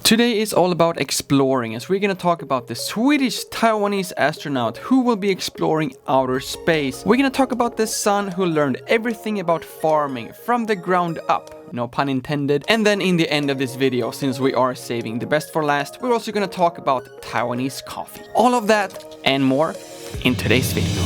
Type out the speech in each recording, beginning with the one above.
Today is all about exploring, as we're gonna talk about the Swedish Taiwanese astronaut who will be exploring outer space. We're gonna talk about the son who learned everything about farming from the ground up, no pun intended. And then in the end of this video, since we are saving the best for last, we're also gonna talk about Taiwanese coffee. All of that and more in today's video.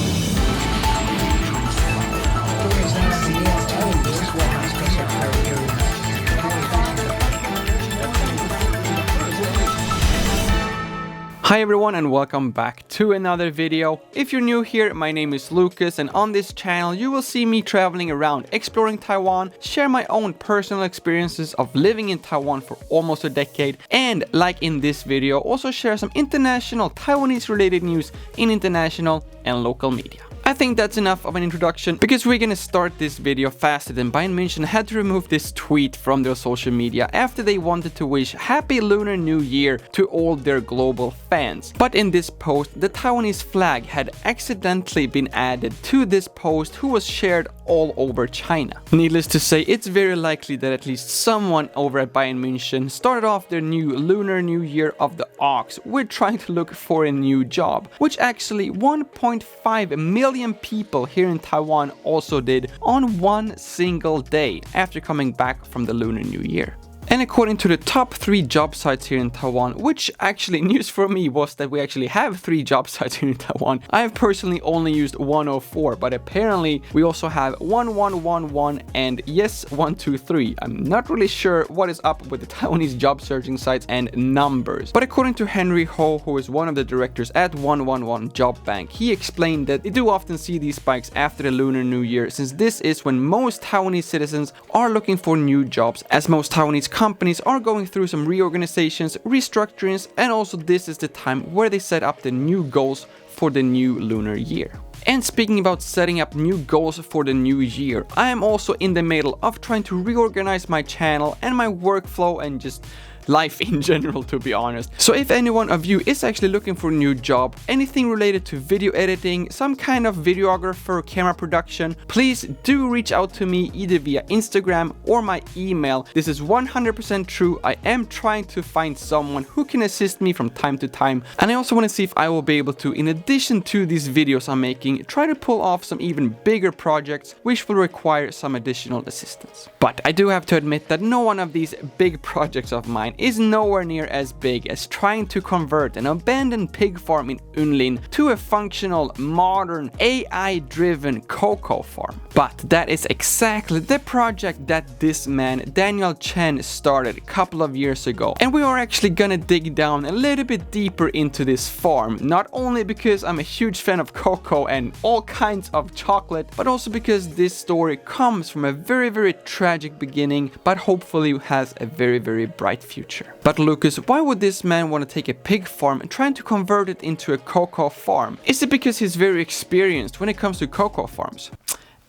Hi everyone and welcome back to another video. If you're new here, my name is Lucas, and on this channel you will see me traveling around exploring Taiwan, share my own personal experiences of living in Taiwan for almost a decade, and like in this video, also share some international Taiwanese related news in international and local media. I think that's enough of an introduction, because we're gonna start this video faster than Bayern München had to remove this tweet from their social media after they wanted to wish Happy Lunar New Year to all their global fans. But in this post, the Taiwanese flag had accidentally been added to this post, who was shared all over China. Needless to say, it's very likely that at least someone over at Bayern München started off their new Lunar New Year of the Ox with trying to look for a new job, which actually 1.5 million people here in Taiwan also did on one single day after coming back from the Lunar New Year. And according to the top 3 job sites here in Taiwan, which actually news for me was that we actually have 3 job sites here in Taiwan. I have personally only used 104, but apparently we also have 1111 and yes 123. I'm not really sure what is up with the Taiwanese job searching sites and numbers. But according to Henry Ho, who is one of the directors at 111 Job Bank, he explained that they do often see these spikes after the Lunar New Year, since this is when most Taiwanese citizens are looking for new jobs, as most Taiwanese companies are going through some reorganizations, restructurings, and also this is the time where they set up the new goals for the new lunar year. And speaking about setting up new goals for the new year, I am also in the middle of trying to reorganize my channel and my workflow and just life in general, to be honest. So if any one of you is actually looking for a new job, anything related to video editing, some kind of videographer, camera production, please do reach out to me either via Instagram or my email. This is 100% true. I am trying to find someone who can assist me from time to time, and I also want to see if I will be able to, in addition to these videos I'm making, try to pull off some even bigger projects which will require some additional assistance. But I do have to admit that no one of these big projects of mine is nowhere near as big as trying to convert an abandoned pig farm in Yunlin to a functional, modern, AI-driven cacao farm. But that is exactly the project that this man, Daniel Chen, started a couple of years ago. And we are actually gonna dig down a little bit deeper into this farm, not only because I'm a huge fan of cocoa and all kinds of chocolate, but also because this story comes from a very, very tragic beginning, but hopefully has a very, very bright future. But Lucas, why would this man want to take a pig farm and trying to convert it into a cocoa farm? Is it because he's very experienced when it comes to cocoa farms?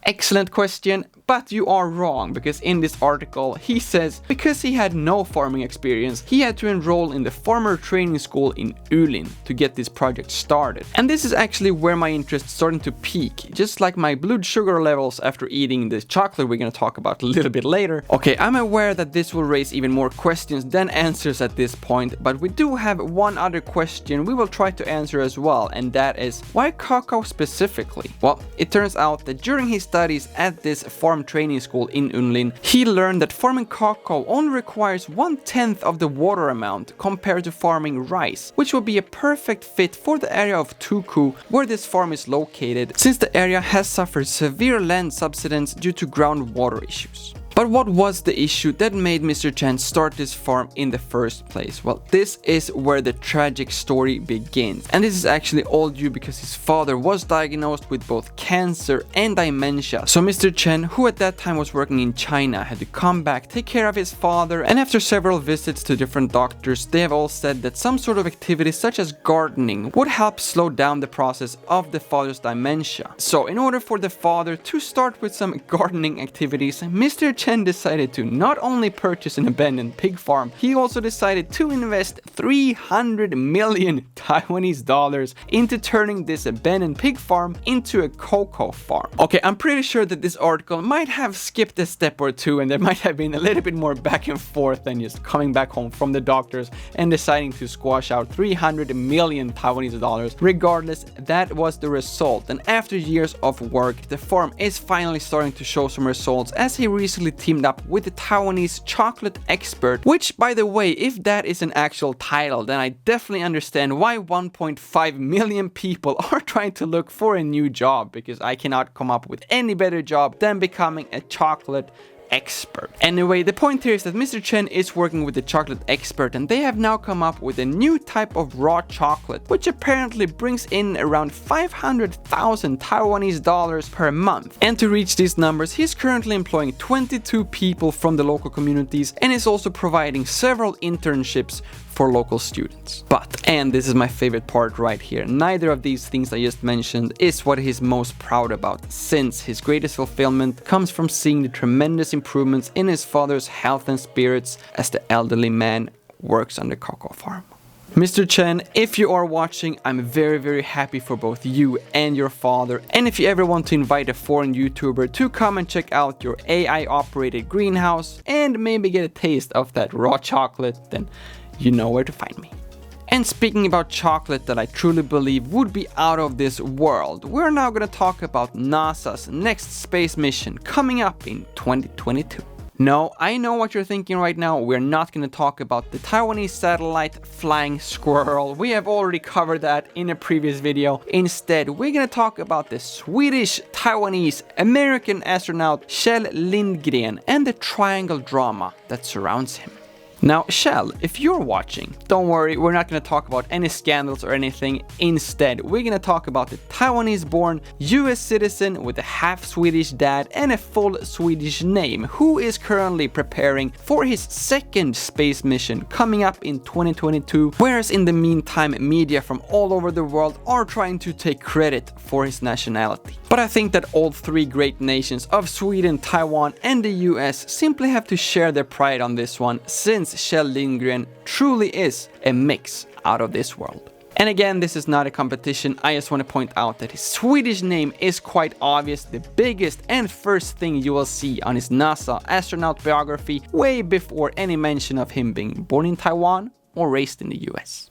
Excellent question, but you are wrong, because in this article he says because he had no farming experience, he had to enroll in the farmer training school in Yulin to get this project started. And this is actually where my interest started to peak, just like my blood sugar levels after eating the chocolate we're gonna talk about a little bit later. Okay, I'm aware that this will raise even more questions than answers at this point, but we do have one other question we will try to answer as well, and that is, why cacao specifically? Well, it turns out that during his studies at this farm training school in Yunlin, he learned that farming cacao only requires 1/10 of the water amount compared to farming rice, which will be a perfect fit for the area of Tuku where this farm is located, since the area has suffered severe land subsidence due to groundwater issues. But what was the issue that made Mr. Chen start this farm in the first place? Well, this is where the tragic story begins. And this is actually all due because his father was diagnosed with both cancer and dementia. So Mr. Chen, who at that time was working in China, had to come back, take care of his father, and after several visits to different doctors, they have all said that some sort of activity such as gardening would help slow down the process of the father's dementia. So in order for the father to start with some gardening activities, Mr. Chen Chen decided to not only purchase an abandoned pig farm, he also decided to invest 300 million Taiwanese dollars into turning this abandoned pig farm into a cacao farm. Okay, I'm pretty sure that this article might have skipped a step or two and there might have been a little bit more back and forth than just coming back home from the doctors and deciding to squash out 300 million Taiwanese dollars. Regardless, that was the result, and after years of work, the farm is finally starting to show some results as he recently teamed up with the Taiwanese chocolate expert, which, by the way, if that is an actual title, then I definitely understand why 1.5 million people are trying to look for a new job, because I cannot come up with any better job than becoming a chocolate expert. Anyway, the point here is that Mr. Chen is working with the chocolate expert, and they have now come up with a new type of raw chocolate, which apparently brings in around 500,000 Taiwanese dollars per month. And to reach these numbers, he's currently employing 22 people from the local communities and is also providing several internships for local students. But, and this is my favorite part right here, neither of these things I just mentioned is what he's most proud about, since his greatest fulfillment comes from seeing the tremendous improvements in his father's health and spirits as the elderly man works on the cacao farm. Mr. Chen, if you are watching, I'm very happy for both you and your father, and if you ever want to invite a foreign YouTuber to come and check out your AI operated greenhouse and maybe get a taste of that raw chocolate, then you know where to find me. And speaking about chocolate that I truly believe would be out of this world, we're now gonna talk about NASA's next space mission coming up in 2022. No, I know what you're thinking right now, we're not gonna talk about the Taiwanese satellite Flying Squirrel. We have already covered that in a previous video. Instead, we're gonna talk about the Swedish, Taiwanese, American astronaut Kjell Lindgren and the triangle drama that surrounds him. Now, Kjell, if you're watching, don't worry, we're not going to talk about any scandals or anything. Instead, we're going to talk about the Taiwanese-born US citizen with a half-Swedish dad and a full Swedish name, who is currently preparing for his second space mission coming up in 2022, whereas in the meantime, media from all over the world are trying to take credit for his nationality. But I think that all three great nations of Sweden, Taiwan, and the US simply have to share their pride on this one, since Kjell Lindgren truly is a mix out of this world. And again, this is not a competition, I just want to point out that his Swedish name is quite obvious, the biggest and first thing you will see on his NASA astronaut biography, way before any mention of him being born in Taiwan or raised in the US.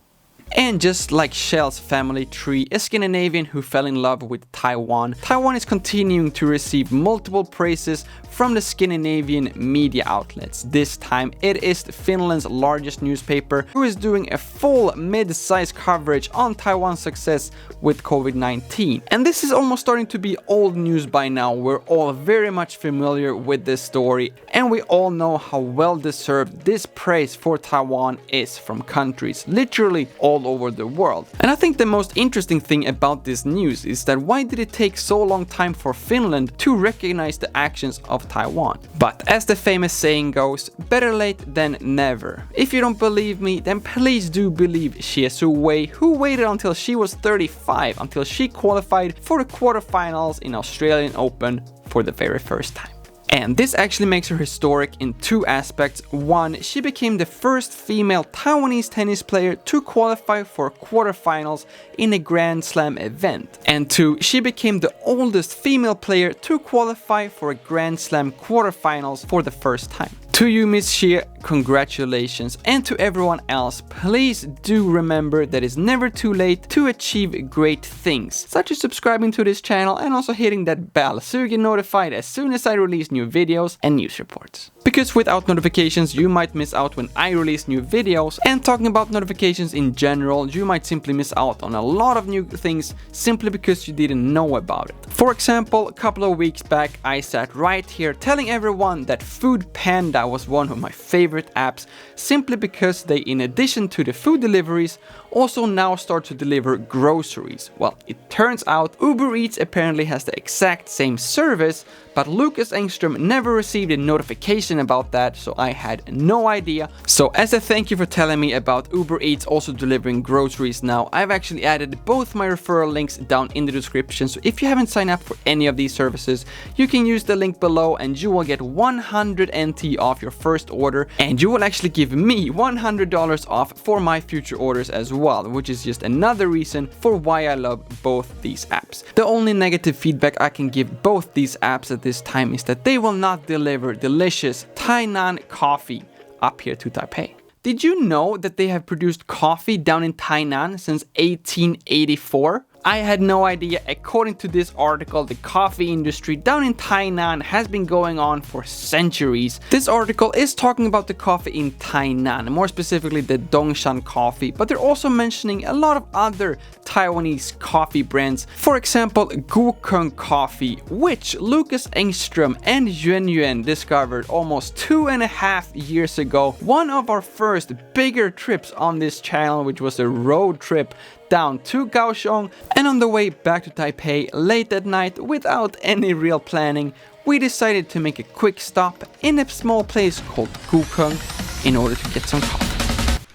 And just like Kjell's family tree, a Scandinavian who fell in love with Taiwan, Taiwan is continuing to receive multiple praises from the Scandinavian media outlets. This time it is Finland's largest newspaper who is doing a full mid-size coverage on Taiwan's success with COVID-19. And this is almost starting to be old news by now. We're all very much familiar with this story, and we all know how well deserved this praise for Taiwan is from countries literally all over the world. And I think the most interesting thing about this news is that why did it take so long time for Finland to recognize the actions of Taiwan? But as the famous saying goes, better late than never. If you don't believe me, then please do believe Xie Wei, who waited until she was 35 until she qualified for the quarterfinals in Australian Open for the very first time. And this actually makes her historic in two aspects. One, she became the first female Taiwanese tennis player to qualify for quarterfinals in a Grand Slam event. And two, she became the oldest female player to qualify for a Grand Slam quarterfinals for the first time. To you, Miss Xie, congratulations, and to everyone else, please do remember that it's never too late to achieve great things, such as subscribing to this channel and also hitting that bell so you get notified as soon as I release new videos and news reports. Because without notifications, you might miss out when I release new videos, and talking about notifications in general, you might simply miss out on a lot of new things simply because you didn't know about it. For example, a couple of weeks back, I sat right here telling everyone that Food Panda that was one of my favorite apps, simply because they, in addition to the food deliveries, also now start to deliver groceries. Well, it turns out Uber Eats apparently has the exact same service, but Lukas Engström never received a notification about that, so I had no idea. So as a thank you for telling me about Uber Eats also delivering groceries now, I've actually added both my referral links down in the description, so if you haven't signed up for any of these services, you can use the link below and you will get 100 NT off your first order, and you will actually give me $100 off for my future orders as well, which is just another reason for why I love both these apps. The only negative feedback I can give both these apps at this time is that they will not deliver delicious Tainan coffee up here to Taipei. Did you know that they have produced coffee down in Tainan since 1884? I had no idea. According to this article, the coffee industry down in Tainan has been going on for centuries. This article is talking about the coffee in Tainan, more specifically the Dongshan coffee, but they're also mentioning a lot of other Taiwanese coffee brands. For example, Gukeng coffee, which Lukas Engström and Yuan discovered almost 2.5 years ago. One of our first bigger trips on this channel, which was a road trip down to Kaohsiung, and on the way back to Taipei late at night without any real planning, we decided to make a quick stop in a small place called Gukeng in order to get some coffee.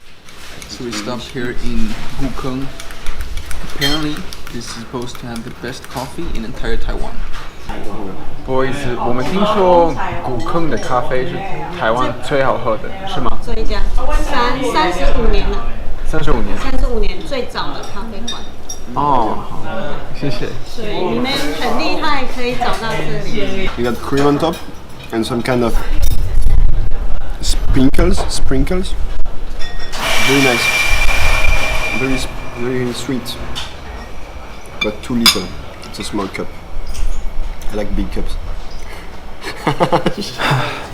So we stopped here in Gukeng. Apparently this is supposed to have the best coffee in entire Taiwan. 不好意思，我们听说古坑的咖啡是台湾最好喝的，是吗？这一家35年了，35年，35年最早的咖啡馆。哦，好，谢谢。所以你们很厉害，可以找到这里。We got cream on top and some kind of sprinkles. Very nice, very sweet, but too little. It's a small cup. I like big cups.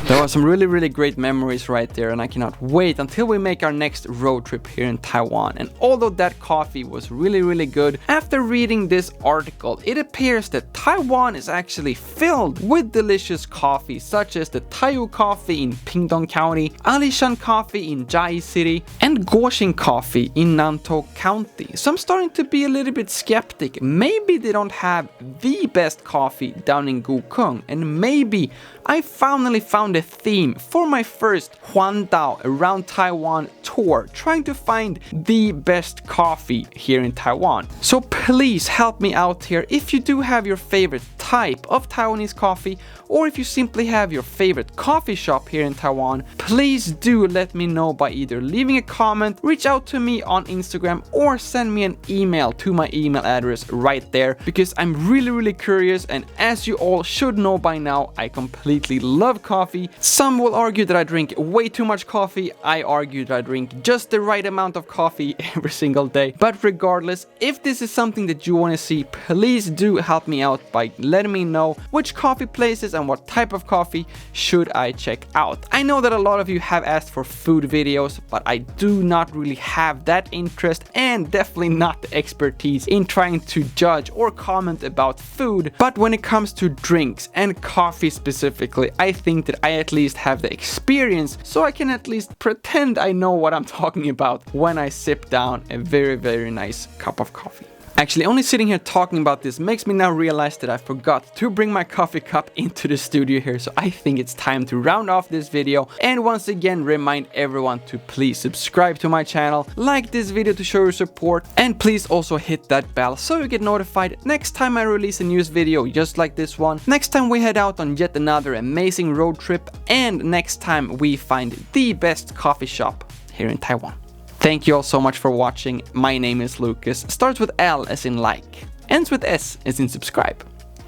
There were some really great memories right there, and I cannot wait until we make our next road trip here in Taiwan. And although that coffee was really good, after reading this article, it appears that Taiwan is actually filled with delicious coffee, such as the Taiyu coffee in Pingdong County, Alishan coffee in Chiayi City, and Guoxing coffee in Nantou County. So I'm starting to be a little bit skeptic. Maybe they don't have the best coffee down in Gukeng, and maybe I finally found a theme for my first Huandao around Taiwan tour, trying to find the best coffee here in Taiwan. So please help me out here. If you do have your favorite type of Taiwanese coffee, or if you simply have your favorite coffee shop here in Taiwan, please do let me know by either leaving a comment, reach out to me on Instagram, or send me an email to my email address right there, because I'm really curious, and as you all should know by now, I completely love coffee. Some will argue that I drink way too much coffee. I argue that I drink just the right amount of coffee every single day. But regardless, if this is something that you want to see, please do help me out by letting me know which coffee places and what type of coffee should I check out. I know that a lot of you have asked for food videos, but I do not really have that interest, and definitely not the expertise in trying to judge or comment about food. But when it comes to drinks and coffee specifically, I think that I at least have the experience, so I can at least pretend I know what I'm talking about when I sip down a very nice cup of coffee. Actually, only sitting here talking about this makes me now realize that I forgot to bring my coffee cup into the studio here, so I think it's time to round off this video, and once again remind everyone to please subscribe to my channel, like this video to show your support, and please also hit that bell so you get notified next time I release a news video just like this one, next time we head out on yet another amazing road trip, and next time we find the best coffee shop here in Taiwan. Thank you all so much for watching. My name is Lukas. Starts with L as in like, ends with S as in subscribe.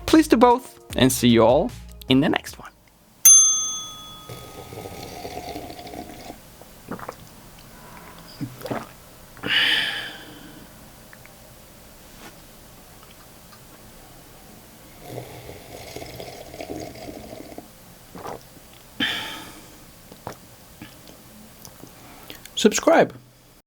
Please do both, and see you all in the next one. Subscribe.